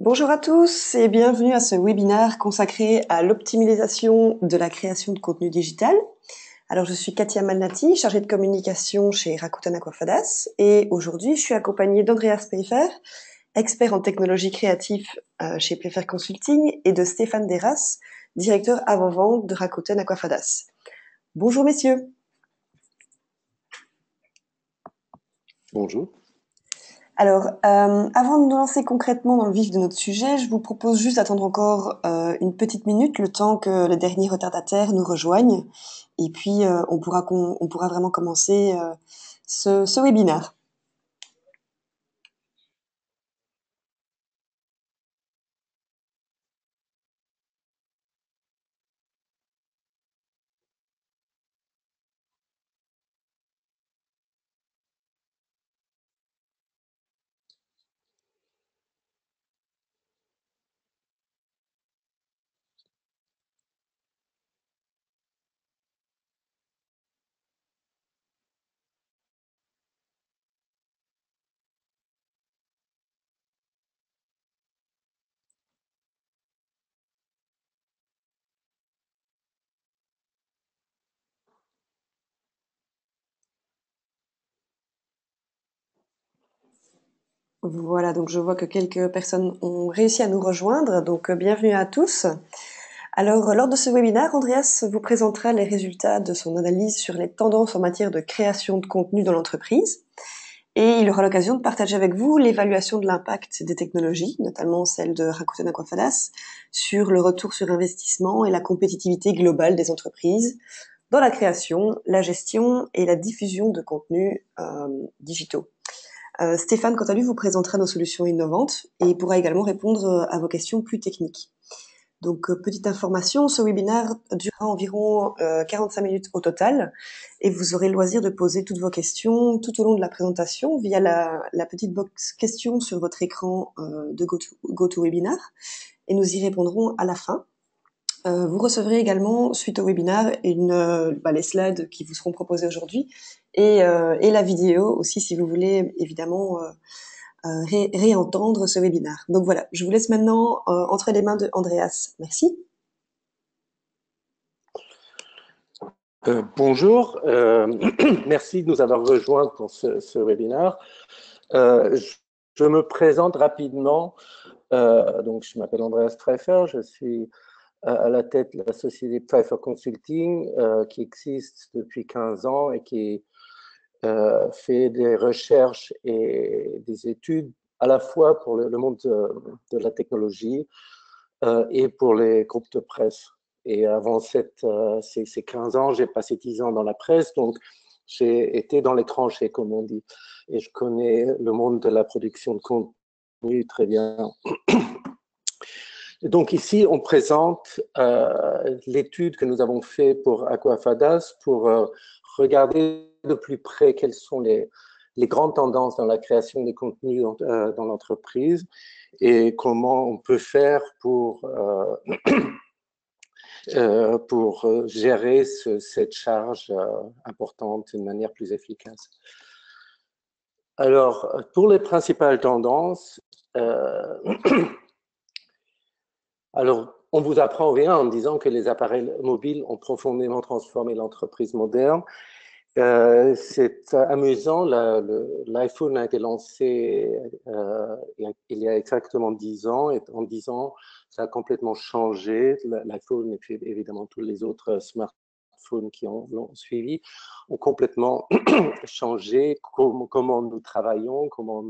Bonjour à tous et bienvenue à ce webinaire consacré à l'optimisation de la création de contenu digital. Alors je suis Katia Malnati, chargée de communication chez Rakuten Aquafadas et aujourd'hui je suis accompagnée d'Andreas Pfeiffer, expert en technologie créative chez Pfeiffer Consulting et de Stéphane Deras, directeur avant-vente de Rakuten Aquafadas. Bonjour messieurs. Bonjour. Alors, avant de nous lancer concrètement dans le vif de notre sujet, je vous propose juste d'attendre encore une petite minute, le temps que les derniers retardataires nous rejoignent, et puis on pourra vraiment commencer ce webinaire. Voilà, donc je vois que quelques personnes ont réussi à nous rejoindre, donc bienvenue à tous. Alors, lors de ce webinaire, Andreas vous présentera les résultats de son analyse sur les tendances en matière de création de contenu dans l'entreprise. Et il aura l'occasion de partager avec vous l'évaluation de l'impact des technologies, notamment celle de Rakuten Aquafadas, sur le retour sur investissement et la compétitivité globale des entreprises dans la création, la gestion et la diffusion de contenus digitaux. Stéphane, quant à lui, vous présentera nos solutions innovantes et pourra également répondre à vos questions plus techniques. Donc, petite information, ce webinaire durera environ 45 minutes au total et vous aurez le loisir de poser toutes vos questions tout au long de la présentation via la petite box questions sur votre écran de GoToWebinar et nous y répondrons à la fin. Vous recevrez également, suite au webinaire, les slides qui vous seront proposés aujourd'hui et la vidéo aussi si vous voulez évidemment réentendre ce webinaire. Donc voilà, je vous laisse maintenant entre les mains de Andreas. Merci. Bonjour, merci de nous avoir rejoints pour ce webinaire. Je me présente rapidement. Donc, je m'appelle Andreas Pfeiffer, je suis à la tête de la société Pfeiffer Consulting qui existe depuis 15 ans et qui fait des recherches et des études à la fois pour le monde de la technologie et pour les groupes de presse. Et avant ces 15 ans, j'ai passé 10 ans dans la presse, donc j'ai été dans les tranchées, comme on dit. Et je connais le monde de la production de contenu très bien. Donc ici, on présente l'étude que nous avons faite pour Aquafadas pour regarder de plus près quelles sont les grandes tendances dans la création des contenus dans l'entreprise et comment on peut faire pour gérer cette charge importante d'une manière plus efficace. Alors, pour les principales tendances, alors, on vous apprend rien en disant que les appareils mobiles ont profondément transformé l'entreprise moderne. C'est amusant, l'iPhone a été lancé il y a exactement 10 ans, et en 10 ans, ça a complètement changé. L'iPhone et puis évidemment tous les autres smartphones qui l'ont suivi ont complètement changé comment nous travaillons, comment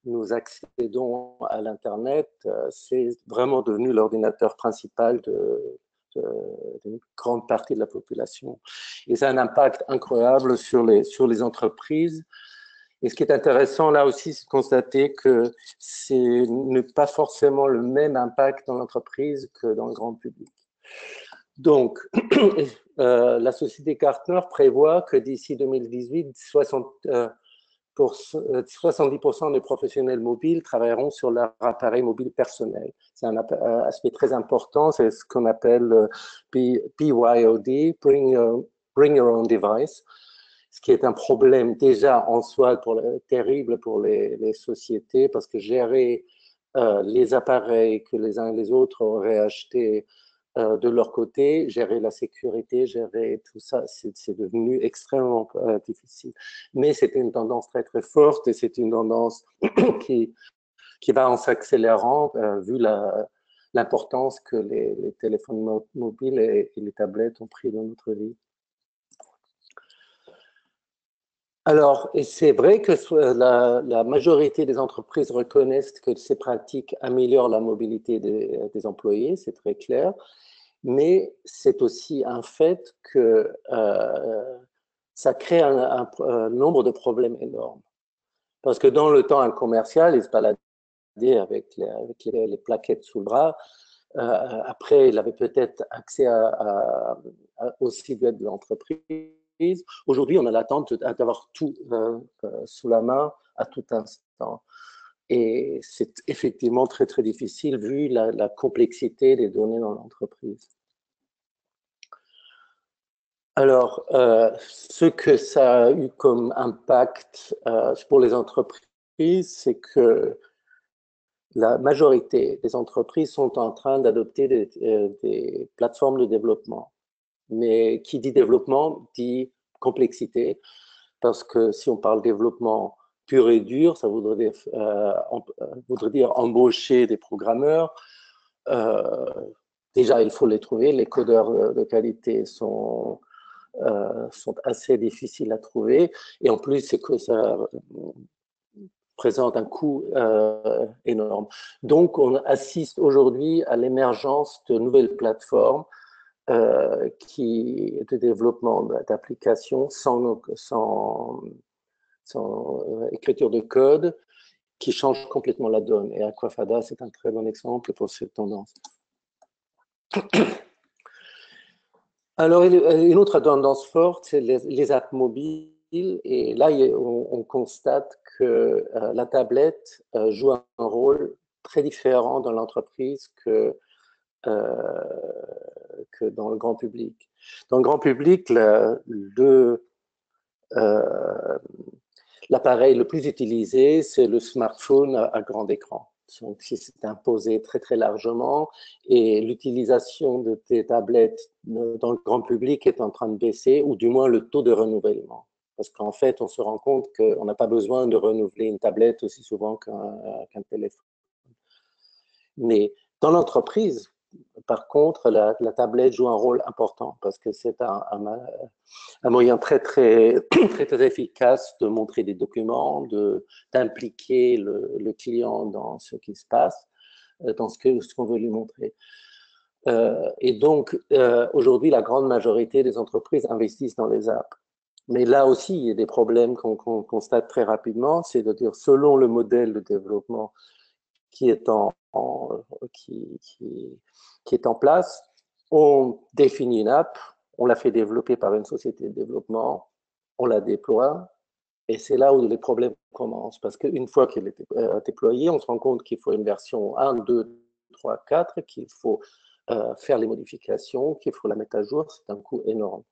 nous accédons à l'Internet. C'est vraiment devenu l'ordinateur principal d'une grande partie de la population. Et ça a un impact incroyable sur les entreprises. Et ce qui est intéressant là aussi, c'est de constater que c'est pas forcément le même impact dans l'entreprise que dans le grand public. Donc, la société Gartner prévoit que d'ici 2018, 70% des professionnels mobiles travailleront sur leur appareil mobile personnel. C'est un aspect très important, c'est ce qu'on appelle BYOD, Bring Your Own Device, ce qui est un problème déjà en soi terrible pour les sociétés, parce que gérer les appareils que les uns et les autres auraient achetés de leur côté, gérer la sécurité, gérer tout ça, c'est devenu extrêmement difficile. Mais c'était une tendance très très forte et c'est une tendance qui va en s'accélérant vu l'importance que les téléphones mobiles et les tablettes ont pris dans notre vie. Alors, et c'est vrai que la majorité des entreprises reconnaissent que ces pratiques améliorent la mobilité des employés, c'est très clair, mais c'est aussi un fait que ça crée un nombre de problèmes énormes. Parce que dans le temps commercial, ils se baladaient avec les plaquettes sous le bras. Après, il avait peut-être accès au site web de l'entreprise. Aujourd'hui, on a l'attente d'avoir tout sous la main à tout instant. Et c'est effectivement très, très difficile vu la complexité des données dans l'entreprise. Alors, ce que ça a eu comme impact pour les entreprises, c'est que la majorité des entreprises sont en train d'adopter des plateformes de développement. Mais qui dit développement dit complexité, parce que si on parle développement pur et dur, ça voudrait dire embaucher des programmeurs. Déjà, il faut les trouver. Les codeurs de qualité sont assez difficiles à trouver. Et en plus, c'est que ça présente un coût énorme. Donc, on assiste aujourd'hui à l'émergence de nouvelles plateformes de développement d'applications sans écriture de code qui change complètement la donne. Et Aquafada, c'est un très bon exemple pour cette tendance. Alors, une autre tendance forte, c'est les apps mobiles. Et là, on constate que la tablette joue un rôle très différent dans l'entreprise que dans le grand public. Dans le grand public, l'appareil le plus utilisé, c'est le smartphone à grand écran. Donc, c'est imposé très, très largement et l'utilisation de tes tablettes dans le grand public est en train de baisser, ou du moins le taux de renouvellement. Parce qu'en fait, on se rend compte qu'on n'a pas besoin de renouveler une tablette aussi souvent qu'un téléphone. Mais dans l'entreprise, par contre, la tablette joue un rôle important parce que c'est un moyen très, très, très, très efficace de montrer des documents, d'impliquer le client dans ce qui se passe, dans ce qu'on veut lui montrer. Et donc, aujourd'hui, la grande majorité des entreprises investissent dans les apps. Mais là aussi, il y a des problèmes qu'on constate très rapidement, c'est-à-dire selon le modèle de développement qui est qui est en place, on définit une app, on la fait développer par une société de développement, on la déploie, et c'est là où les problèmes commencent. Parce qu'une fois qu'elle est déployée, on se rend compte qu'il faut une version 1, 2, 3, 4, qu'il faut faire les modifications, qu'il faut la mettre à jour. C'est un coût énorme.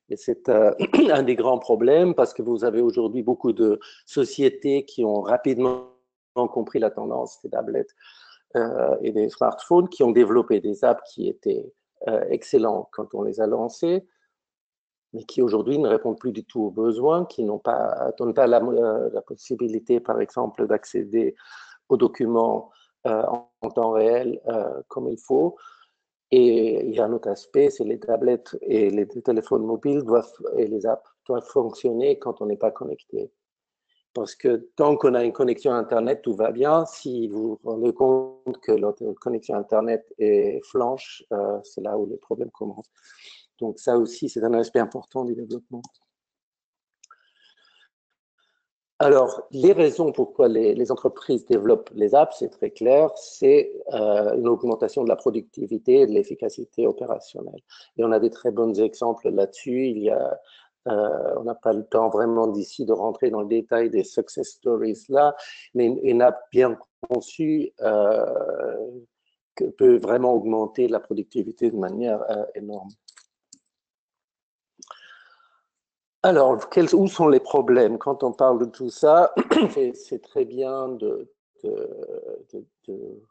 Et c'est un des grands problèmes parce que vous avez aujourd'hui beaucoup de sociétés qui ont rapidement compris la tendance des tablettes et des smartphones, qui ont développé des apps qui étaient excellents quand on les a lancés, mais qui aujourd'hui ne répondent plus du tout aux besoins, qui n'ont pas la possibilité, par exemple, d'accéder aux documents en temps réel comme il faut. Et il y a un autre aspect, c'est les tablettes et les téléphones mobiles et les apps doivent fonctionner quand on n'est pas connecté. Parce que tant qu'on a une connexion Internet, tout va bien. Si vous vous rendez compte que notre connexion Internet est flanche, c'est là où les problèmes commencent. Donc ça aussi, c'est un aspect important du développement. Alors, les raisons pourquoi les entreprises développent les apps, c'est très clair, c'est une augmentation de la productivité et de l'efficacité opérationnelle. Et on a des très bons exemples là-dessus. On n'a pas le temps vraiment d'ici de rentrer dans le détail des success stories là, mais une app bien conçue peut vraiment augmenter la productivité de manière énorme. Alors, où sont les problèmes? Quand on parle de tout ça, c'est très bien de de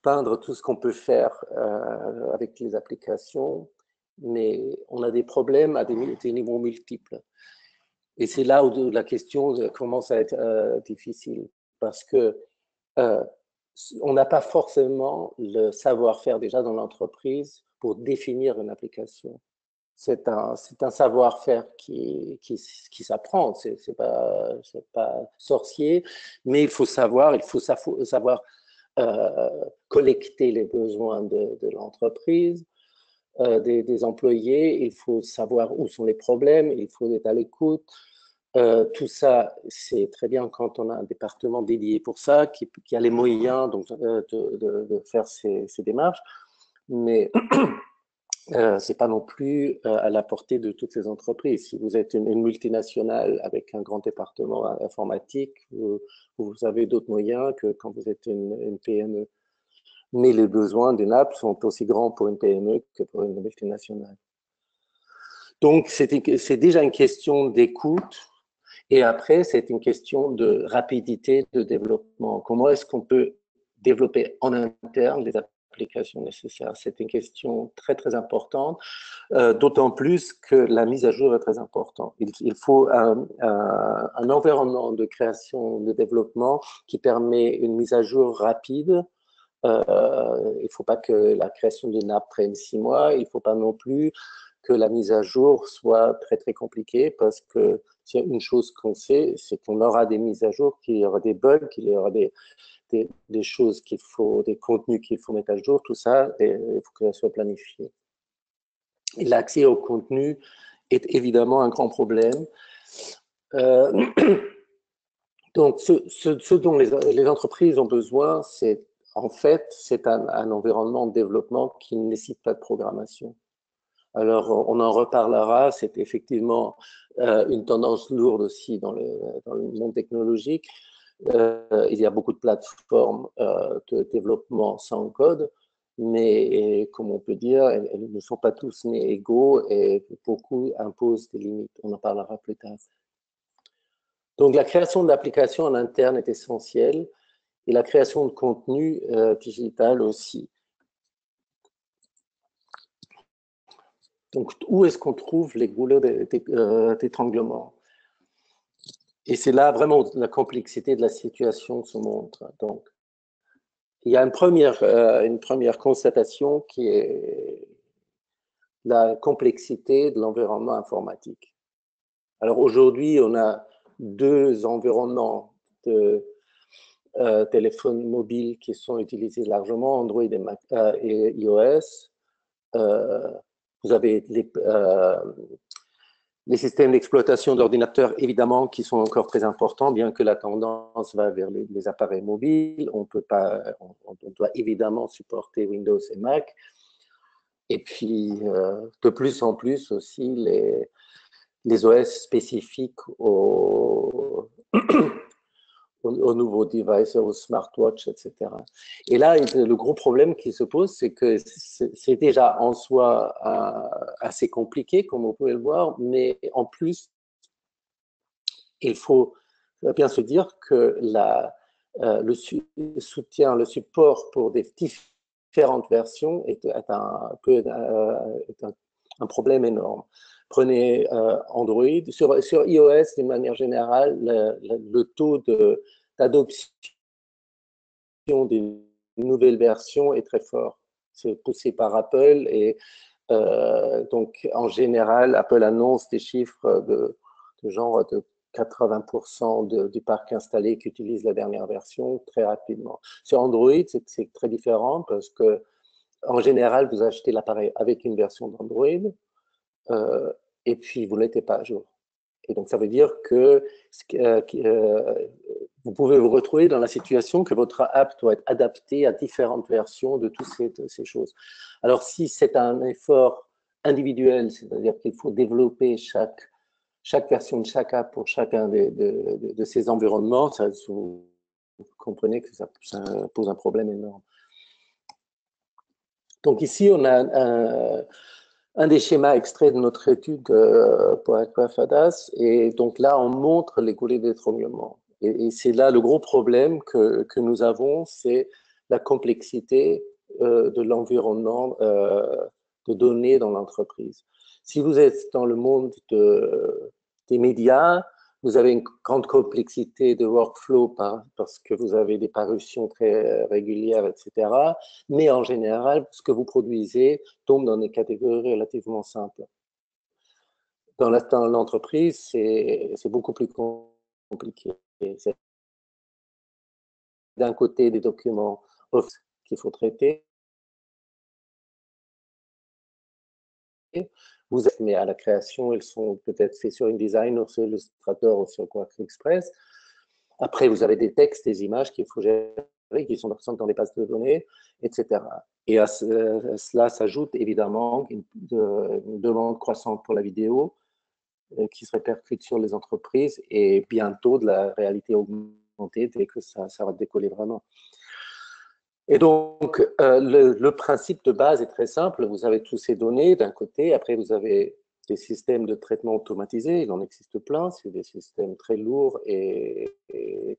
peindre tout ce qu'on peut faire avec les applications, mais on a des problèmes à des niveaux multiples. Et c'est là où la question commence à être difficile, parce que on n'a pas forcément le savoir-faire déjà dans l'entreprise pour définir une application. C'est un savoir-faire qui s'apprend, c'est pas sorcier, mais il faut savoir collecter les besoins de l'entreprise, des employés, il faut savoir où sont les problèmes, il faut être à l'écoute. Tout ça, c'est très bien quand on a un département dédié pour ça, qui a les moyens donc, de faire ces démarches, mais c'est pas non plus à la portée de toutes les entreprises. Si vous êtes une multinationale avec un grand département informatique, vous avez d'autres moyens que quand vous êtes une PME. Mais les besoins d'une app sont aussi grands pour une PME que pour une multinationale. Donc, c'est déjà une question d'écoute. Et après, c'est une question de rapidité de développement. Comment est-ce qu'on peut développer en interne les applications nécessaires? C'est une question très, très importante, d'autant plus que la mise à jour est très importante. Il faut un environnement de création, de développement qui permet une mise à jour rapide. Il ne faut pas que la création d'une app prenne 6 mois. Il ne faut pas non plus que la mise à jour soit très, très compliquée, parce que s'il y a une chose qu'on sait, c'est qu'on aura des mises à jour, qu'il y aura des bugs, qu'il y aura des choses qu'il faut, des contenus qu'il faut mettre à jour, tout ça, et il faut que ça soit planifié. Et l'accès au contenu est évidemment un grand problème. Donc, ce dont les entreprises ont besoin, c'est en fait, c'est un environnement de développement qui ne nécessite pas de programmation. Alors, on en reparlera, c'est effectivement une tendance lourde aussi dans le monde technologique. Il y a beaucoup de plateformes de développement sans code, mais comme on peut dire, elles ne sont pas tous nés égaux et beaucoup imposent des limites. On en parlera plus tard. Donc, la création d'applications en interne est essentielle, et la création de contenu digital aussi. Donc, où est-ce qu'on trouve les goulets d'étranglement? Et c'est là vraiment la complexité de la situation se montre. Donc, il y a une première constatation qui est la complexité de l'environnement informatique. Alors aujourd'hui, on a 2 environnements de téléphones mobiles qui sont utilisés largement, Android et iOS. Vous avez les systèmes d'exploitation d'ordinateurs, évidemment, qui sont encore très importants, bien que la tendance va vers les appareils mobiles. On doit évidemment supporter Windows et Mac. Et puis, de plus en plus aussi, les OS spécifiques aux nouveaux devices, aux smartwatches, etc. Et là, le gros problème qui se pose, c'est que c'est déjà en soi assez compliqué, comme vous pouvez le voir, mais en plus, il faut bien se dire que le soutien, le support pour des différentes versions est un problème énorme. Prenez Android. Sur iOS, d'une manière générale, le taux d'adoption des nouvelles versions est très fort. C'est poussé par Apple, et donc en général, Apple annonce des chiffres de genre de 80% du parc installé qui utilise la dernière version très rapidement. Sur Android, c'est très différent, parce que en général, vous achetez l'appareil avec une version d'Android, et puis vous ne mettez pas à jour. Et donc, ça veut dire que vous pouvez vous retrouver dans la situation que votre app doit être adaptée à différentes versions de toutes ces choses. Alors, si c'est un effort individuel, c'est-à-dire qu'il faut développer chaque version de chaque app pour chacun de ces environnements, vous comprenez que ça pose un problème énorme. Donc ici, on a un des schémas extraits de notre étude pour Aquafadas, et donc là, on montre les goulets d'étranglement. Et c'est là le gros problème que nous avons, c'est la complexité de l'environnement de données dans l'entreprise. Si vous êtes dans le monde des médias, vous avez une grande complexité de workflow parce que vous avez des parutions très régulières, etc. Mais en général, ce que vous produisez tombe dans des catégories relativement simples. Dans l'entreprise, c'est beaucoup plus compliqué. C'est d'un côté des documents qu'il faut traiter, vous mais à la création, ils sont peut-être faits sur InDesign ou sur Illustrator ou sur QuickExpress. Après, vous avez des textes, des images qu'il faut gérer, qui sont dans les bases de données, etc. Et à cela s'ajoute évidemment une demande croissante pour la vidéo qui se répercute sur les entreprises et bientôt de la réalité augmentée dès que ça va décoller vraiment. Et donc, le principe de base est très simple. Vous avez tous ces données d'un côté. Après, vous avez des systèmes de traitement automatisés. Il en existe plein. C'est des systèmes très lourds et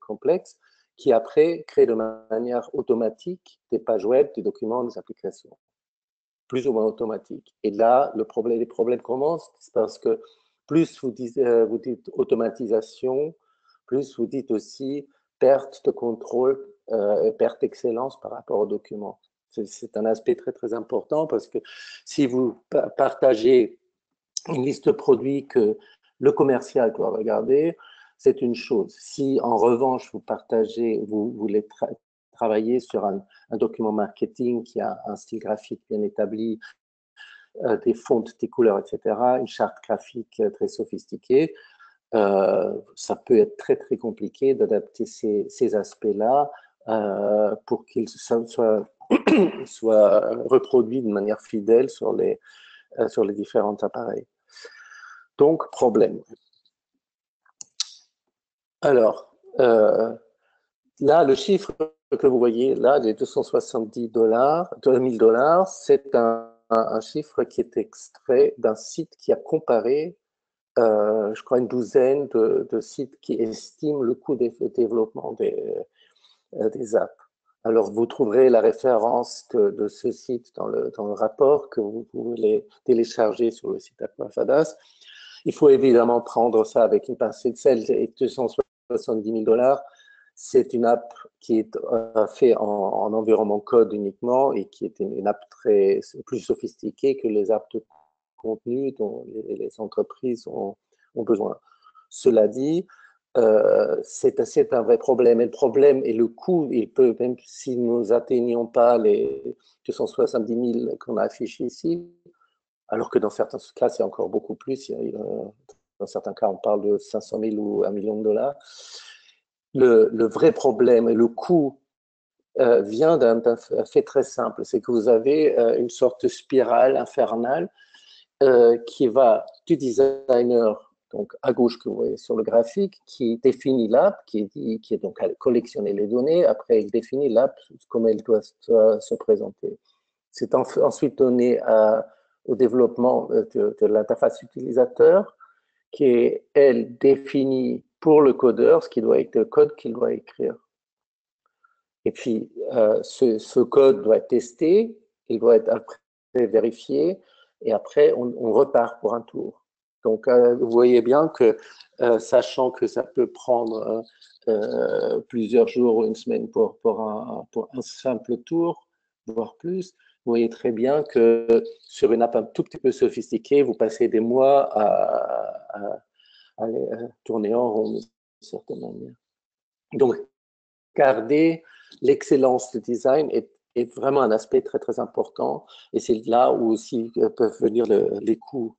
complexes qui, après, créent de manière automatique des pages web, des documents, des applications, plus ou moins automatiques. Et là, les problèmes commencent parce que plus vous dites automatisation, plus vous dites aussi perte de contrôle, perte d'excellence par rapport aux documents. C'est un aspect très, très important parce que si vous partagez une liste de produits que le commercial doit regarder, c'est une chose. Si en revanche, vous voulez travailler sur un document marketing qui a un style graphique bien établi, des fontes, des couleurs, etc., une charte graphique très sophistiquée, ça peut être très, très compliqué d'adapter ces aspects-là pour qu'ils soient reproduits de manière fidèle sur les différents appareils. Donc, problème. Alors, là, le chiffre que vous voyez là, les 270 $, c'est un chiffre qui est extrait d'un site qui a comparé je crois, une douzaine de sites qui estiment le coût de développement des apps. Alors, vous trouverez la référence de ce site dans le rapport que vous pouvez télécharger sur le site Aquafadas. Il faut évidemment prendre ça avec une pincée de sel. Et 270 000 $, c'est une app qui est faite en environnement code uniquement et qui est une app plus sophistiquée que les apps de contenu dont les entreprises ont besoin. Cela dit, c'est un vrai problème. Et le problème et le coût, même si nous n'atteignions pas les 270 000 qu'on a affichés ici, alors que dans certains cas, c'est encore beaucoup plus. Dans certains cas, on parle de 500 000 ou 1 million de $. Le vrai problème et le coût vient d'un fait très simple, c'est que vous avez une sorte de spirale infernale qui va du designer, donc à gauche que vous voyez sur le graphique, qui définit l'app, qui est donc à collectionner les données. Après, il définit l'app, comment elle doit se présenter. C'est ensuite donné au développement de l'interface utilisateur, qui est, elle, définie pour le codeur ce qui doit être le code qu'il doit écrire. Et puis, ce code doit être testé, il doit être après vérifié, et après, on repart pour un tour. Donc, vous voyez bien que, sachant que ça peut prendre plusieurs jours ou une semaine pour un simple tour, voire plus, vous voyez très bien que sur une app un tout petit peu sophistiquée, vous passez des mois à tourner en rond, d'une certaine manière. Donc, garder l'excellence du design est vraiment un aspect très, très important. Et c'est là où aussi peuvent venir les coûts.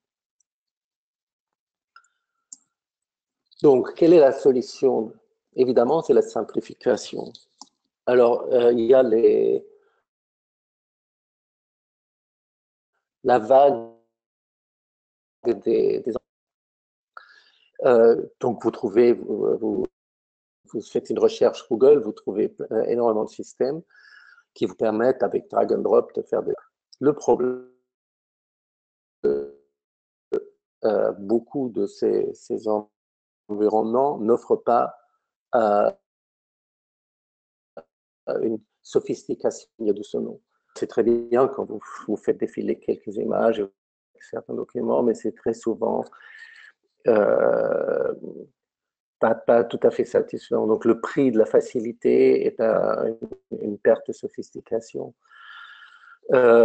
Donc, quelle est la solution? Évidemment, c'est la simplification. Alors, il y a la vague des donc, vous faites une recherche Google, vous trouvez énormément de systèmes qui vous permettent, avec drag and drop, de faire des... Le problème, beaucoup de ces environnements n'offrent pas une sophistication de ce nom. C'est très bien quand vous faites défiler quelques images et certains documents, mais c'est très souvent pas tout à fait satisfaisant. Donc le prix de la facilité est une perte de sophistication.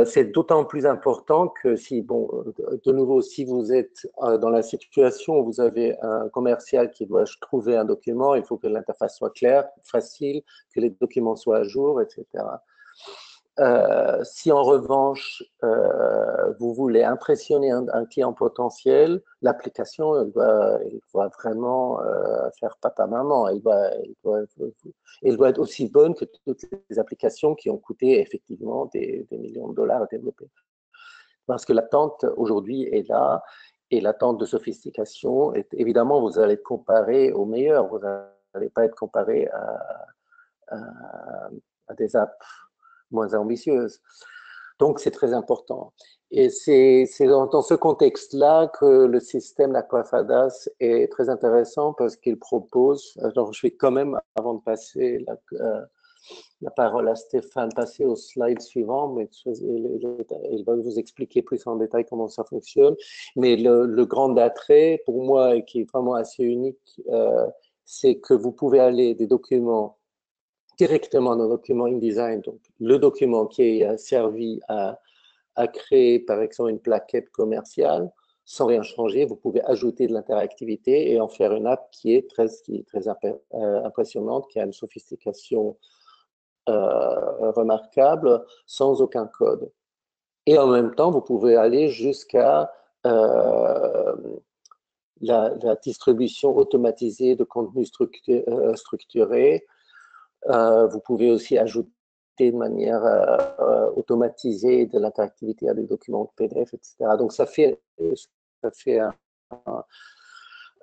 C'est d'autant plus important que si, bon, de nouveau, si vous êtes dans la situation où vous avez un commercial qui doit trouver un document, il faut que l'interface soit claire, facile, que les documents soient à jour, etc. Si en revanche, vous voulez impressionner un client potentiel, l'application elle doit vraiment faire papa-maman. Elle doit être aussi bonne que toutes les applications qui ont coûté effectivement des millions de dollars à développer. Parce que l'attente aujourd'hui est là, et l'attente de sophistication, évidemment, vous allez comparer au meilleur, vous n'allez pas être comparé à des apps moins ambitieuses. Donc, c'est très important. Et c'est dans ce contexte-là que le système d'Aquafadas est très intéressant parce qu'il propose, alors je vais quand même, avant de passer la parole à Stéphane, passer au slide suivant, mais il va vous expliquer plus en détail comment ça fonctionne. Mais le grand attrait, pour moi, et qui est vraiment assez unique, c'est que vous pouvez aller des documents directement dans le document InDesign, donc le document qui a servi à créer, par exemple, une plaquette commerciale, sans rien changer, vous pouvez ajouter de l'interactivité et en faire une app qui est très impressionnante, qui a une sophistication remarquable, sans aucun code. Et en même temps, vous pouvez aller jusqu'à la distribution automatisée de contenu structuré. Vous pouvez aussi ajouter de manière automatisée de l'interactivité à des documents PDF, etc. Donc, ça fait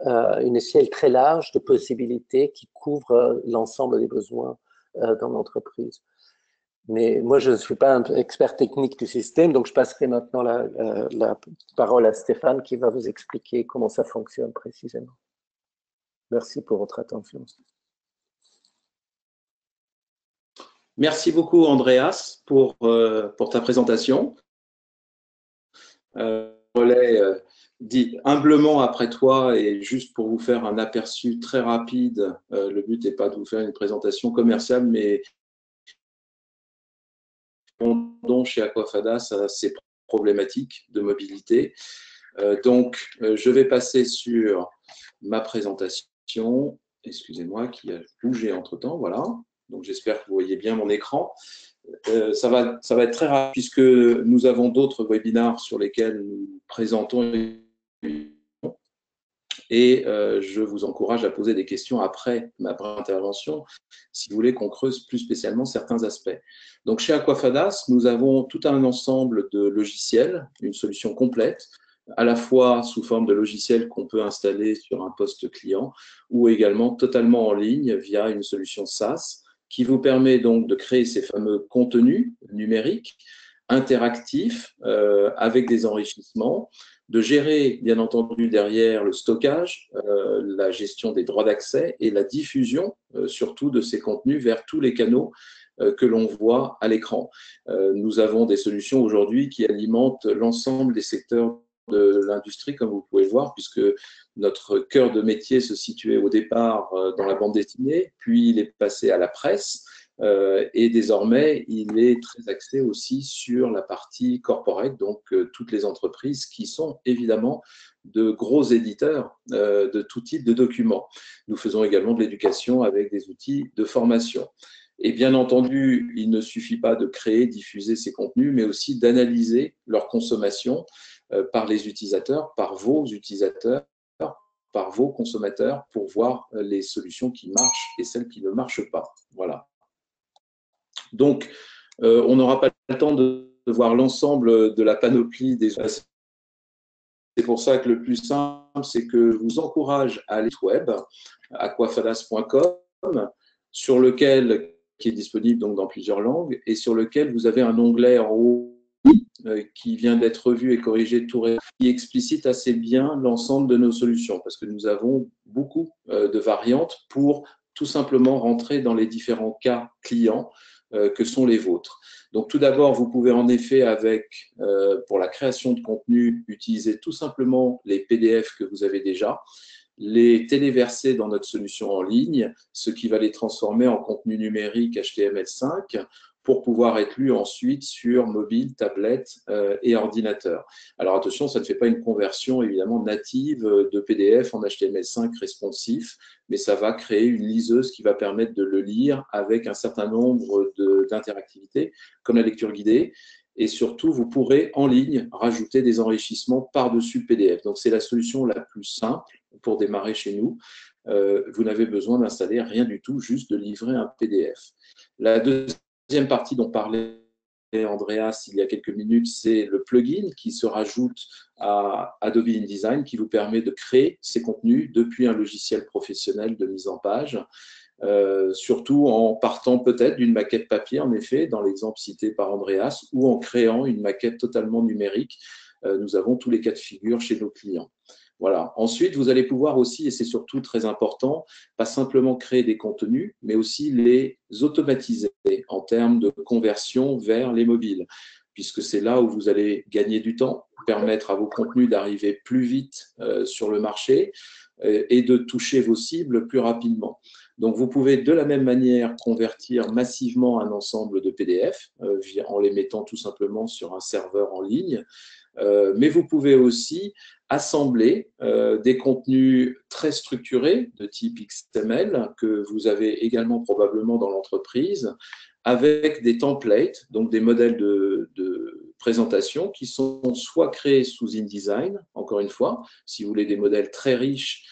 une échelle très large de possibilités qui couvre l'ensemble des besoins dans l'entreprise. Mais moi, je ne suis pas un expert technique du système, donc je passerai maintenant la parole à Stéphane qui va vous expliquer comment ça fonctionne précisément. Merci pour votre attention. Merci beaucoup, Andreas, pour ta présentation. Relais dit humblement après toi, et juste pour vous faire un aperçu très rapide, le but n'est pas de vous faire une présentation commerciale, mais répondons chez Aquafadas à ces problématiques de mobilité. Donc, je vais passer sur ma présentation. Excusez-moi, qui a bougé entre-temps, voilà. Donc, j'espère que vous voyez bien mon écran. Ça va être très rapide puisque nous avons d'autres webinaires sur lesquels nous présentons et je vous encourage à poser des questions après ma intervention si vous voulez qu'on creuse plus spécialement certains aspects. Donc, chez Aquafadas, nous avons tout un ensemble de logiciels, une solution complète, à la fois sous forme de logiciels qu'on peut installer sur un poste client ou également totalement en ligne via une solution SaaS qui vous permet donc de créer ces fameux contenus numériques interactifs avec des enrichissements, de gérer bien entendu derrière le stockage, la gestion des droits d'accès et la diffusion surtout de ces contenus vers tous les canaux que l'on voit à l'écran. Nous avons des solutions aujourd'hui qui alimentent l'ensemble des secteurs de l'industrie, comme vous pouvez le voir, puisque notre cœur de métier se situait au départ dans la bande dessinée, puis il est passé à la presse, et désormais, il est très axé aussi sur la partie corporate, donc toutes les entreprises qui sont évidemment de gros éditeurs de tout type de documents. Nous faisons également de l'éducation avec des outils de formation. Et bien entendu, il ne suffit pas de créer, diffuser ces contenus, mais aussi d'analyser leur consommation par les utilisateurs, par vos utilisateurs, par vos consommateurs, pour voir les solutions qui marchent et celles qui ne marchent pas. Voilà. Donc, on n'aura pas le temps de voir l'ensemble de la panoplie des. C'est pour ça que le plus simple, c'est que je vous encourage à aller sur le web, aquafadas.com, sur lequel, qui est disponible donc dans plusieurs langues, et sur lequel vous avez un onglet en haut qui vient d'être revu et corrigé tout récemment, qui explicite assez bien l'ensemble de nos solutions, parce que nous avons beaucoup de variantes pour tout simplement rentrer dans les différents cas clients que sont les vôtres. Donc, tout d'abord, vous pouvez en effet, pour la création de contenu, utiliser tout simplement les PDF que vous avez déjà, les téléverser dans notre solution en ligne, ce qui va les transformer en contenu numérique HTML5 pour pouvoir être lu ensuite sur mobile, tablette et ordinateur. Alors attention, ça ne fait pas une conversion évidemment native de PDF en HTML5 responsif, mais ça va créer une liseuse qui va permettre de le lire avec un certain nombre d'interactivités, comme la lecture guidée. Et surtout, vous pourrez en ligne rajouter des enrichissements par-dessus le PDF. Donc, c'est la solution la plus simple pour démarrer chez nous. Vous n'avez besoin d'installer rien du tout, juste de livrer un PDF. La deuxième partie dont parlait Andreas il y a quelques minutes, c'est le plugin qui se rajoute à Adobe InDesign qui vous permet de créer ces contenus depuis un logiciel professionnel de mise en page. Surtout en partant peut-être d'une maquette papier, en effet, dans l'exemple cité par Andreas, ou en créant une maquette totalement numérique. Nous avons tous les cas de figure chez nos clients. Voilà. Ensuite, vous allez pouvoir aussi, et c'est surtout très important, pas simplement créer des contenus, mais aussi les automatiser en termes de conversion vers les mobiles, puisque c'est là où vous allez gagner du temps, permettre à vos contenus d'arriver plus vite sur le marché et de toucher vos cibles plus rapidement. Donc, vous pouvez de la même manière convertir massivement un ensemble de PDF en les mettant tout simplement sur un serveur en ligne, mais vous pouvez aussi assembler des contenus très structurés de type XML que vous avez également probablement dans l'entreprise avec des templates, donc des modèles de présentation qui sont soit créés sous InDesign, encore une fois, si vous voulez des modèles très riches,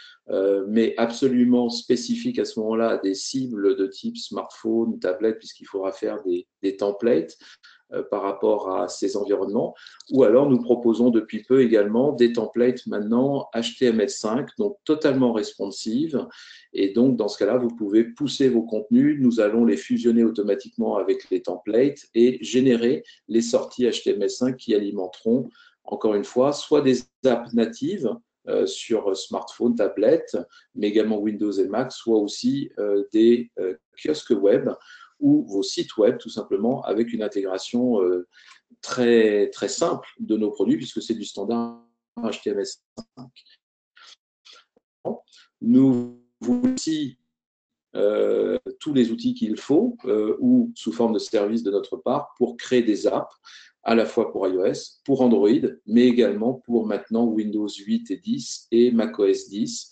mais absolument spécifiques à ce moment-là à des cibles de type smartphone, tablette, puisqu'il faudra faire des templates par rapport à ces environnements. Ou alors, nous proposons depuis peu également des templates maintenant HTML5, donc totalement responsive. Et donc, dans ce cas-là, vous pouvez pousser vos contenus. Nous allons les fusionner automatiquement avec les templates et générer les sorties HTML5 qui alimenteront, encore une fois, soit des apps natives sur smartphone, tablette, mais également Windows et Mac, soit aussi des kiosques web ou vos sites web, tout simplement, avec une intégration très, très simple de nos produits, puisque c'est du standard HTML5. Nous vous aussi tous les outils qu'il faut, ou sous forme de service de notre part, pour créer des apps, à la fois pour iOS, pour Android, mais également pour maintenant Windows 8 et 10 et macOS 10.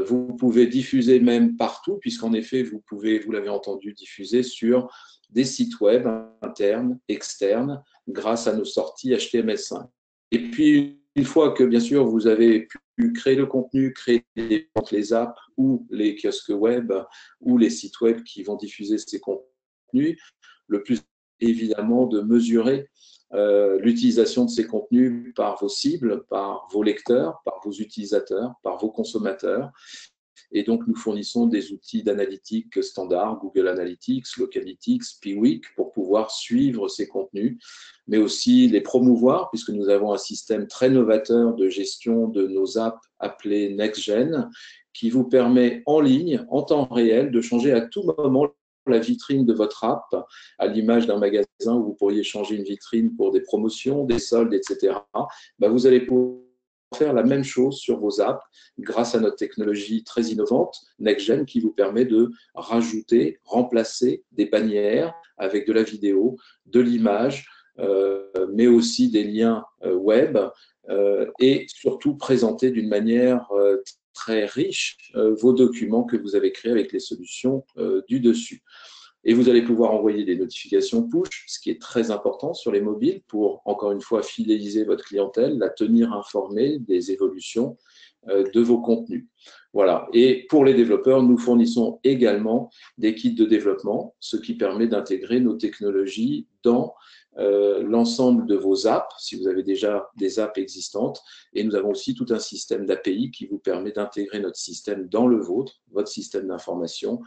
Vous pouvez diffuser même partout, puisqu'en effet, vous pouvez, vous l'avez entendu, diffuser sur des sites web internes, externes, grâce à nos sorties HTML5. Et puis, une fois que, bien sûr, vous avez pu créer le contenu, créer les apps ou les kiosques web ou les sites web qui vont diffuser ces contenus, le plus évidemment de mesurer l'utilisation de ces contenus par vos cibles, par vos lecteurs, par vos utilisateurs, par vos consommateurs. Et donc, nous fournissons des outils d'analytique standards, Google Analytics, Localytics, Piwik, pour pouvoir suivre ces contenus, mais aussi les promouvoir, puisque nous avons un système très novateur de gestion de nos apps appelé NextGen, qui vous permet en ligne, en temps réel, de changer à tout moment la vitrine de votre app, à l'image d'un magasin où vous pourriez changer une vitrine pour des promotions, des soldes, etc. Vous allez pouvoir faire la même chose sur vos apps grâce à notre technologie très innovante, NextGen, qui vous permet de rajouter, remplacer des bannières avec de la vidéo, de l'image, mais aussi des liens web et surtout présenter d'une manière très riche vos documents que vous avez créés avec les solutions du dessus. Et vous allez pouvoir envoyer des notifications push, ce qui est très important sur les mobiles pour, encore une fois, fidéliser votre clientèle, la tenir informée des évolutions de vos contenus. Voilà. Et pour les développeurs, nous fournissons également des kits de développement, ce qui permet d'intégrer nos technologies dans l'ensemble de vos apps, si vous avez déjà des apps existantes. Et nous avons aussi tout un système d'API qui vous permet d'intégrer notre système dans le vôtre, votre système d'information.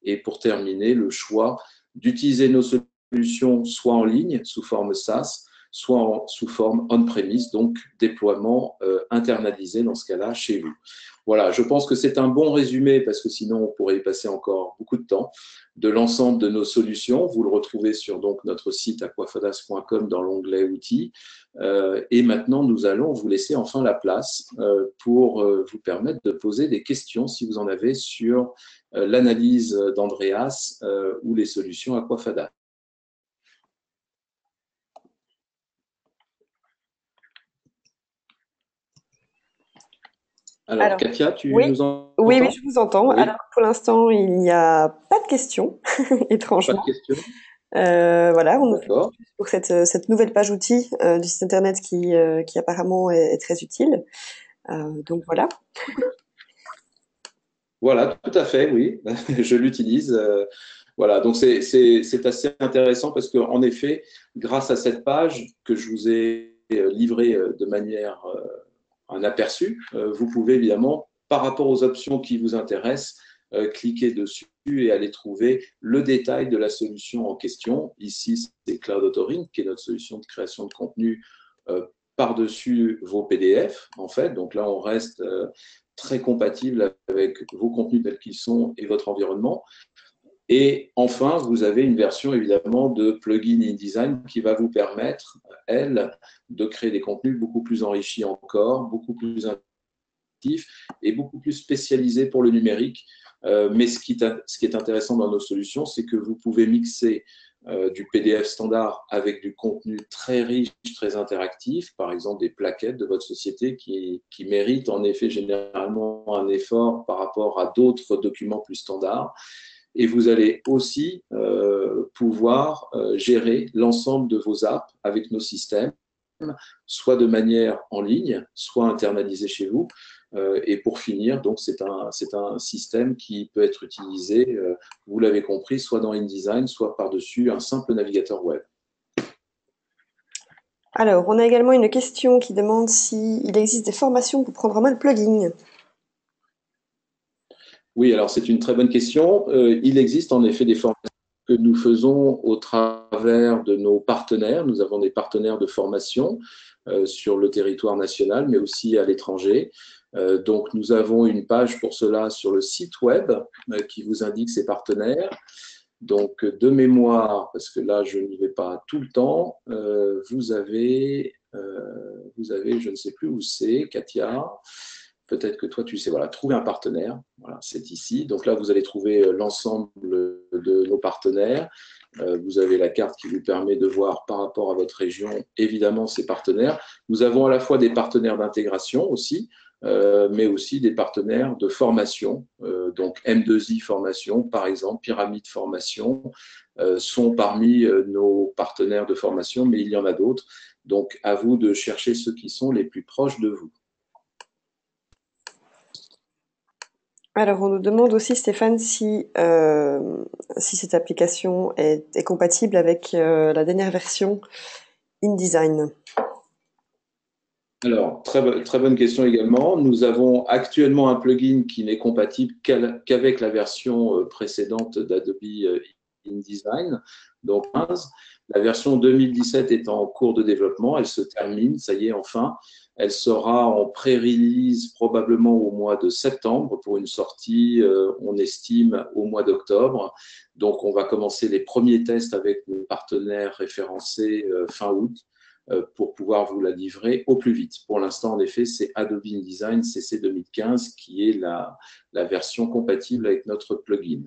Et pour terminer, le choix d'utiliser nos solutions soit en ligne, sous forme SaaS, soit sous forme on-premise, donc déploiement internalisé dans ce cas-là chez vous. Voilà, je pense que c'est un bon résumé, parce que sinon on pourrait y passer encore beaucoup de temps, de l'ensemble de nos solutions. Vous le retrouvez sur donc, notre site aquafadas.com dans l'onglet outils. Et maintenant, nous allons vous laisser enfin la place pour vous permettre de poser des questions, si vous en avez, sur l'analyse d'Andreas ou les solutions Aquafadas. Alors, Katia, tu oui, nous entends? oui, je vous entends. Oui. Alors, pour l'instant, il n'y a pas de questions, étrangement. Pas de questions. Voilà, on nous D'accord. félicite pour cette nouvelle page outil du site internet qui apparemment est très utile. Donc voilà. Voilà, tout à fait, oui. Je l'utilise. Voilà, donc c'est assez intéressant parce qu'en effet, grâce à cette page que je vous ai livrée de manière un aperçu, vous pouvez évidemment, par rapport aux options qui vous intéressent, cliquer dessus et aller trouver le détail de la solution en question. Ici, c'est Cloud Authoring, qui est notre solution de création de contenu par-dessus vos PDF, en fait. Donc là, on reste très compatible avec vos contenus tels qu'ils sont et votre environnement. Et enfin, vous avez une version évidemment de plugin InDesign qui va vous permettre, elle, de créer des contenus beaucoup plus enrichis encore, beaucoup plus intuitifs et beaucoup plus spécialisés pour le numérique. Mais ce qui est intéressant dans nos solutions, c'est que vous pouvez mixer du PDF standard avec du contenu très riche, très interactif, par exemple des plaquettes de votre société qui méritent en effet généralement un effort par rapport à d'autres documents plus standards. Et vous allez aussi pouvoir gérer l'ensemble de vos apps avec nos systèmes, soit de manière en ligne, soit internalisée chez vous. Et pour finir, donc c'est un système qui peut être utilisé, vous l'avez compris, soit dans InDesign, soit par-dessus un simple navigateur web. Alors, on a également une question qui demande s'il existe des formations pour prendre en main le plugin. Oui, alors c'est une très bonne question. Il existe en effet des formations que nous faisons au travers de nos partenaires. Nous avons des partenaires de formation sur le territoire national, mais aussi à l'étranger. Donc, nous avons une page pour cela sur le site web qui vous indique ces partenaires. Donc, de mémoire, parce que là, je n'y vais pas tout le temps, vous avez, je ne sais plus où c'est, Katia. Peut-être que toi, tu sais, voilà, trouver un partenaire. Voilà, c'est ici. Donc là, vous allez trouver l'ensemble de nos partenaires. Vous avez la carte qui vous permet de voir par rapport à votre région, évidemment, ces partenaires. Nous avons à la fois des partenaires d'intégration aussi, mais aussi des partenaires de formation. Donc M2I Formation, par exemple, Pyramide Formation, sont parmi nos partenaires de formation, mais il y en a d'autres. Donc, à vous de chercher ceux qui sont les plus proches de vous. Alors, on nous demande aussi, Stéphane, si cette application est compatible avec la dernière version InDesign. Alors, très bonne question également. Nous avons actuellement un plugin qui n'est compatible qu'avec la version précédente d'Adobe InDesign, donc 15. La version 2017 est en cours de développement, elle se termine, ça y est, enfin. Elle sera en pré-release probablement au mois de septembre pour une sortie, on estime, au mois d'octobre. Donc, on va commencer les premiers tests avec nos partenaires référencés fin août pour pouvoir vous la livrer au plus vite. Pour l'instant, en effet, c'est Adobe InDesign CC 2015 qui est la version compatible avec notre plugin.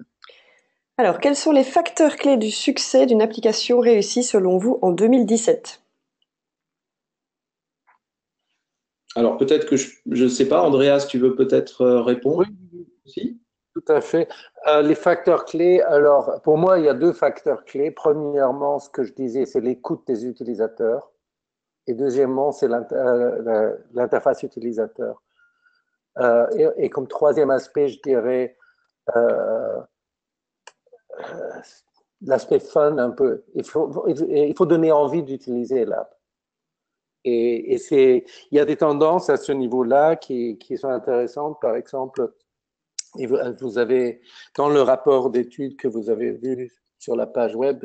Alors, quels sont les facteurs clés du succès d'une application réussie selon vous en 2017 ? Alors, peut-être que je ne sais pas, Andreas, tu veux peut-être répondre? Oui, aussi? tout à fait. Les facteurs clés, alors pour moi, il y a deux facteurs clés. Premièrement, ce que je disais, c'est l'écoute des utilisateurs. Et deuxièmement, c'est l'interface utilisateur. Et comme troisième aspect, je dirais l'aspect fun un peu. Il faut donner envie d'utiliser l'app. Et il y a des tendances à ce niveau-là qui sont intéressantes. Par exemple, vous avez, dans le rapport d'études que vous avez vu sur la page web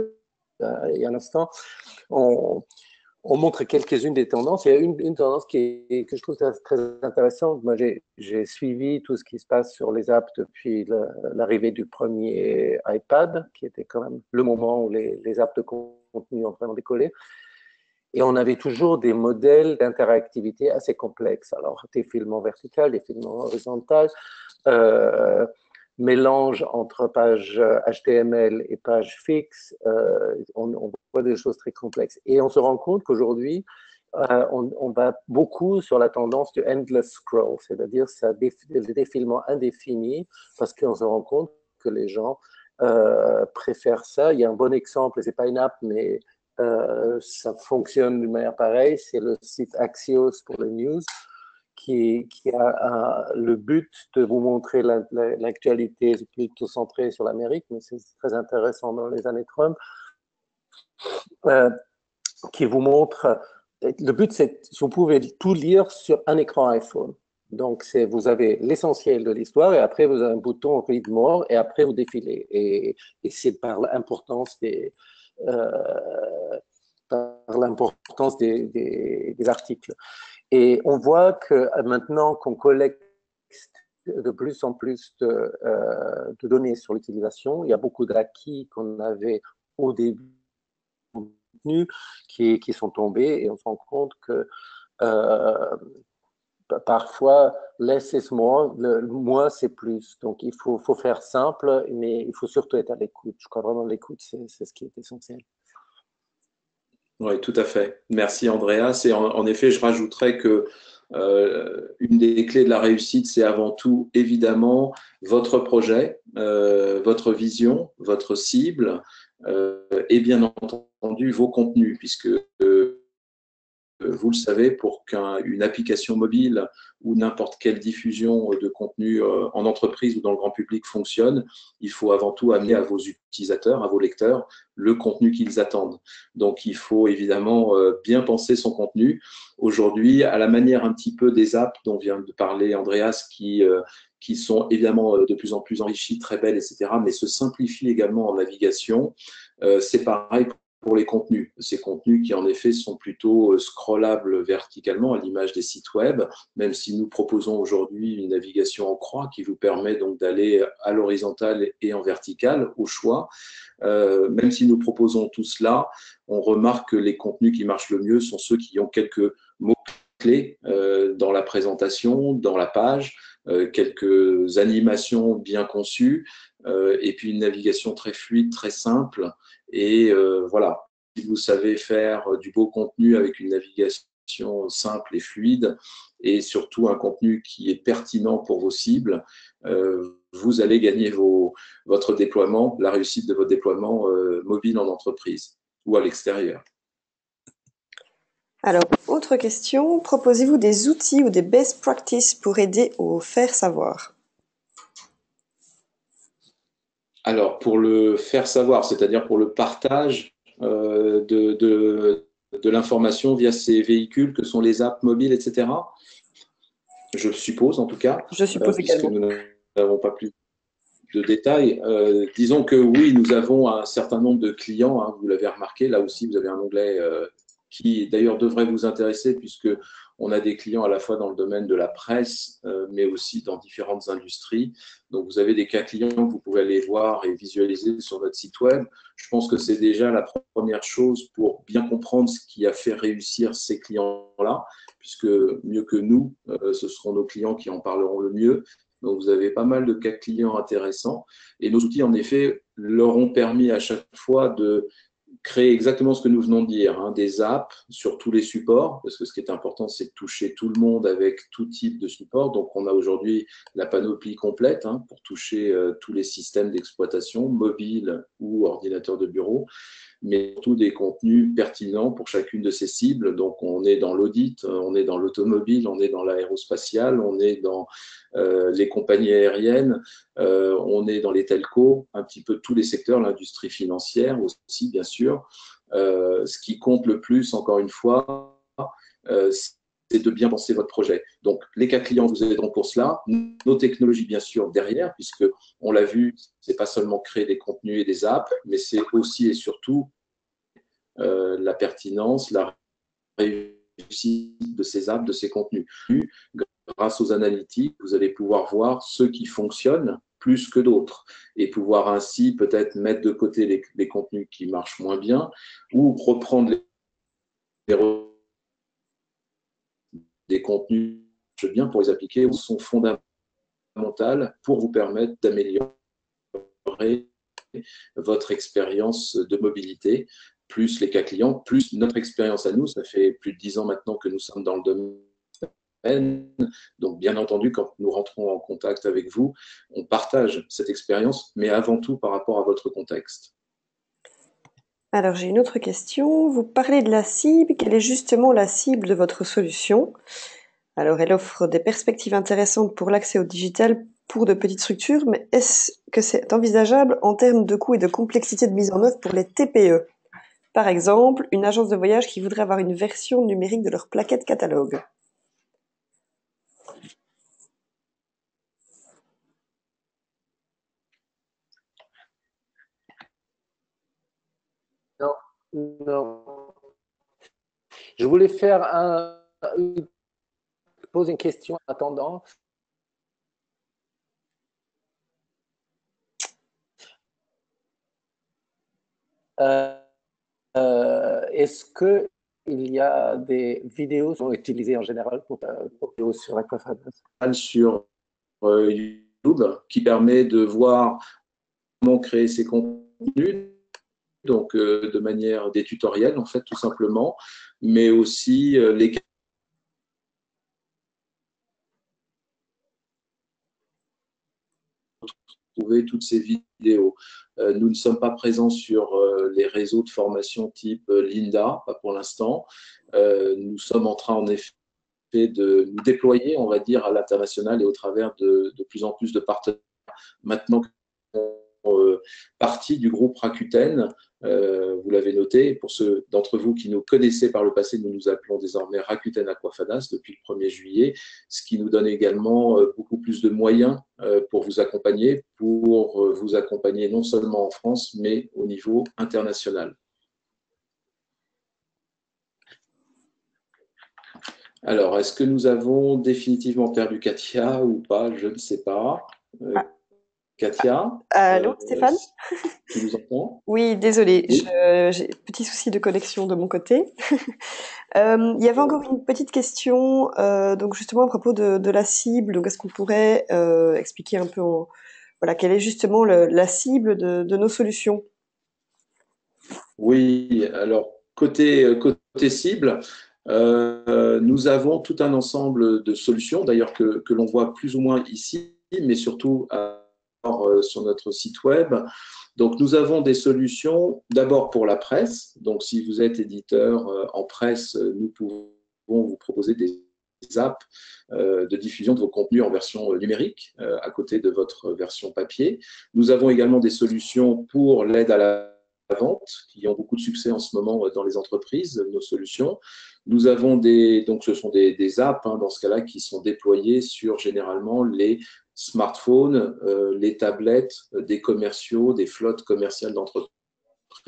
il y a un instant, on montre quelques-unes des tendances. Il y a une tendance que je trouve très intéressante. Moi, j'ai suivi tout ce qui se passe sur les apps depuis l'arrivée du premier iPad, qui était quand même le moment où les apps de contenu ont vraiment décollé. Et on avait toujours des modèles d'interactivité assez complexes. Alors, des filements verticaux, des filements horizontaux, mélange entre pages HTML et pages fixes, on voit des choses très complexes. Et on se rend compte qu'aujourd'hui, on va beaucoup sur la tendance du endless scroll, c'est-à-dire des défilements indéfinis, parce qu'on se rend compte que les gens préfèrent ça. Il y a un bon exemple, c'est pas une app, mais ça fonctionne d'une manière pareille, c'est le site Axios pour les news, qui a le but de vous montrer l'actualité plutôt centrée sur l'Amérique, mais c'est très intéressant dans les années Trump, qui vous montre, le but c'est que vous pouvez tout lire sur un écran iPhone. Donc, vous avez l'essentiel de l'histoire et après, vous avez un bouton Read More et après, vous défilez. Et c'est par l'importance des articles. Et on voit que maintenant qu'on collecte de plus en plus de données sur l'utilisation, il y a beaucoup d'acquis qu'on avait au début qui sont tombés et on se rend compte que parfois, less is more, moins c'est plus. Donc, il faut faire simple, mais il faut surtout être à l'écoute. Je crois vraiment que l'écoute, c'est ce qui est essentiel. Oui, tout à fait. Merci Andreas. Et en effet, je rajouterais que une des clés de la réussite, c'est avant tout, évidemment, votre projet, votre vision, votre cible et bien entendu vos contenus, puisque vous le savez, pour qu'une application mobile ou n'importe quelle diffusion de contenu en entreprise ou dans le grand public fonctionne, il faut avant tout amener à vos utilisateurs, à vos lecteurs, le contenu qu'ils attendent. Donc, il faut évidemment bien penser son contenu. Aujourd'hui, à la manière un petit peu des apps dont vient de parler Andreas, qui sont évidemment de plus en plus enrichies, très belles, etc., mais se simplifient également en navigation, c'est pareil pour les contenus. Ces contenus qui, en effet, sont plutôt scrollables verticalement à l'image des sites web, même si nous proposons aujourd'hui une navigation en croix qui vous permet donc d'aller à l'horizontale et en verticale au choix. Même si nous proposons tout cela, on remarque que les contenus qui marchent le mieux sont ceux qui ont quelques mots-clés dans la présentation, dans la page, quelques animations bien conçues, et puis une navigation très fluide, très simple. Et voilà, si vous savez faire du beau contenu avec une navigation simple et fluide, et surtout un contenu qui est pertinent pour vos cibles, vous allez gagner votre déploiement, la réussite de votre déploiement mobile en entreprise ou à l'extérieur. Alors, autre question, proposez-vous des outils ou des best practices pour aider au faire savoir? Alors, pour le faire savoir, c'est-à-dire pour le partage de l'information via ces véhicules que sont les apps mobiles, etc. Je suppose en tout cas, Je suppose puisque également. nous n'avons pas plus de détails. Disons que oui, nous avons un certain nombre de clients, hein, vous l'avez remarqué, là aussi vous avez un onglet qui d'ailleurs devrait vous intéresser puisque on a des clients à la fois dans le domaine de la presse, mais aussi dans différentes industries. Donc, vous avez des cas clients que vous pouvez aller voir et visualiser sur notre site web. Je pense que c'est déjà la première chose pour bien comprendre ce qui a fait réussir ces clients-là, puisque mieux que nous, ce seront nos clients qui en parleront le mieux. Donc, vous avez pas mal de cas clients intéressants. Et nos outils, en effet, leur ont permis à chaque fois de créer exactement ce que nous venons de dire, hein, des apps sur tous les supports, parce que ce qui est important, c'est de toucher tout le monde avec tout type de support. Donc, on a aujourd'hui la panoplie complète hein, pour toucher tous les systèmes d'exploitation, mobile ou ordinateur de bureau, mais surtout des contenus pertinents pour chacune de ces cibles. Donc, on est dans l'audit, on est dans l'automobile, on est dans l'aérospatial, on est dans les compagnies aériennes, on est dans les telcos, un petit peu tous les secteurs, l'industrie financière aussi, bien sûr. Ce qui compte le plus, encore une fois, c'est de bien penser votre projet. Donc, les cas clients vous aideront pour cela. Nos technologies, bien sûr, derrière, puisque on l'a vu, ce n'est pas seulement créer des contenus et des apps, mais c'est aussi et surtout la pertinence, la réussite de ces apps, de ces contenus. Grâce aux analytiques, vous allez pouvoir voir ceux qui fonctionnent plus que d'autres et pouvoir ainsi peut-être mettre de côté les contenus qui marchent moins bien ou reprendre des contenus qui marchent bien pour les appliquer ou sont fondamentaux pour vous permettre d'améliorer votre expérience de mobilité, plus les cas clients, plus notre expérience à nous. Ça fait plus de 10 ans maintenant que nous sommes dans le domaine. Donc, bien entendu, quand nous rentrons en contact avec vous, on partage cette expérience, mais avant tout par rapport à votre contexte. Alors, j'ai une autre question. Vous parlez de la cible. Quelle est justement la cible de votre solution? Alors, elle offre des perspectives intéressantes pour l'accès au digital pour de petites structures, mais est-ce que c'est envisageable en termes de coûts et de complexité de mise en œuvre pour les TPE? Par exemple, une agence de voyage qui voudrait avoir une version numérique de leur plaquette catalogue. Non, non. Je voulais poser une question en attendant. Est-ce qu'il y a des vidéos qui sont utilisées en général pour vidéos sur Aquafadas? Sur YouTube, qui permet de voir comment créer ses contenus, donc de manière des tutoriels en fait tout simplement, mais aussi les trouver toutes ces vidéos. Nous ne sommes pas présents sur les réseaux de formation type Linda, pas pour l'instant. Nous sommes en train en effet de nous déployer, on va dire, à l'international et au travers de plus en plus de partenaires. Maintenant partie du groupe Rakuten. Vous l'avez noté, pour ceux d'entre vous qui nous connaissaient par le passé, nous nous appelons désormais Rakuten Aquafadas depuis le 1er juillet, ce qui nous donne également beaucoup plus de moyens pour vous accompagner non seulement en France, mais au niveau international. Alors, est-ce que nous avons définitivement perdu Katia ou pas? Je ne sais pas. Katia, allô, Stéphane? Tu nous entends? Oui, désolé, Oui. j'ai petit souci de connexion de mon côté. Il y avait encore une petite question, donc justement à propos de la cible. Donc, est-ce qu'on pourrait expliquer un peu, voilà, quelle est justement la cible de nos solutions? Oui, alors côté cible, nous avons tout un ensemble de solutions, d'ailleurs que l'on voit plus ou moins ici, mais surtout sur notre site web. Donc, nous avons des solutions d'abord pour la presse. Donc, si vous êtes éditeur en presse, nous pouvons vous proposer des apps de diffusion de vos contenus en version numérique à côté de votre version papier. Nous avons également des solutions pour l'aide à la vente qui ont beaucoup de succès en ce moment dans les entreprises, nos solutions. Nous avons donc ce sont des apps dans ce cas-là qui sont déployées sur généralement les smartphones, les tablettes des commerciaux, des flottes commerciales d'entreprises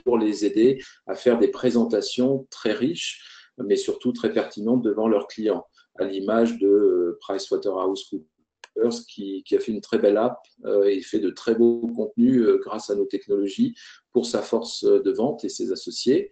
pour les aider à faire des présentations très riches, mais surtout très pertinentes devant leurs clients, à l'image de PricewaterhouseCoopers qui a fait une très belle app et fait de très beaux contenus grâce à nos technologies pour sa force de vente et ses associés.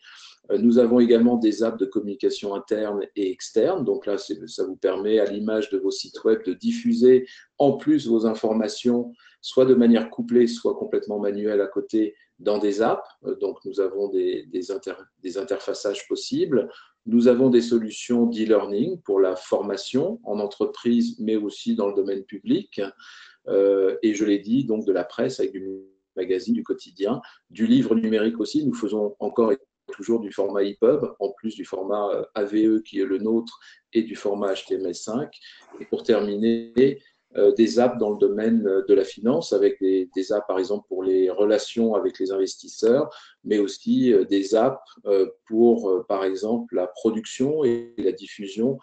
Nous avons également des apps de communication interne et externe. Donc là, ça vous permet, à l'image de vos sites web, de diffuser en plus vos informations, soit de manière couplée, soit complètement manuelle à côté, dans des apps. Donc, nous avons des interfaçages possibles. Nous avons des solutions d'e-learning pour la formation en entreprise, mais aussi dans le domaine public. Et je l'ai dit, donc de la presse avec du magazine, du quotidien, du livre numérique aussi. Nous faisons encore toujours du format EPUB, en plus du format AVE qui est le nôtre et du format HTML5. Et pour terminer, des apps dans le domaine de la finance, avec des apps par exemple pour les relations avec les investisseurs, mais aussi des apps pour par exemple la production et la diffusion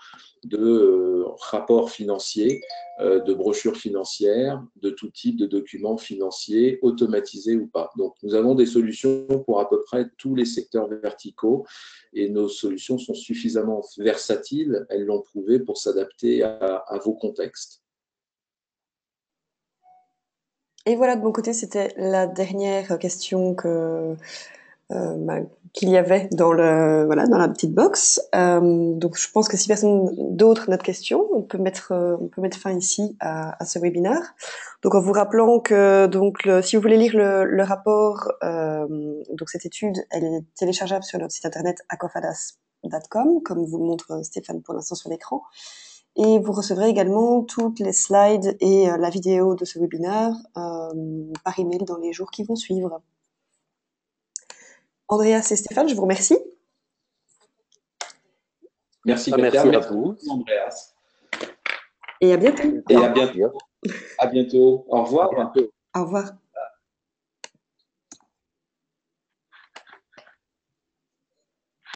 de rapports financiers, de brochures financières, de tout type de documents financiers, automatisés ou pas. Donc nous avons des solutions pour à peu près tous les secteurs verticaux et nos solutions sont suffisamment versatiles, elles l'ont prouvé, pour s'adapter à vos contextes. Et voilà, de mon côté, c'était la dernière question qu'il y avait dans dans la petite box. Donc, je pense que si personne d'autre n'a de questions, on peut mettre fin ici à ce webinaire. Donc, en vous rappelant que si vous voulez lire le rapport, donc cette étude, elle est téléchargeable sur notre site internet aquafadas.com, comme vous le montre Stéphane pour l'instant sur l'écran. Et vous recevrez également toutes les slides et la vidéo de ce webinaire par email dans les jours qui vont suivre. Andreas et Stéphane, je vous remercie. Merci, Merci Katia. à vous. Andreas. Et à bientôt. Et à bientôt. À bientôt. Au revoir. À bientôt. Au revoir.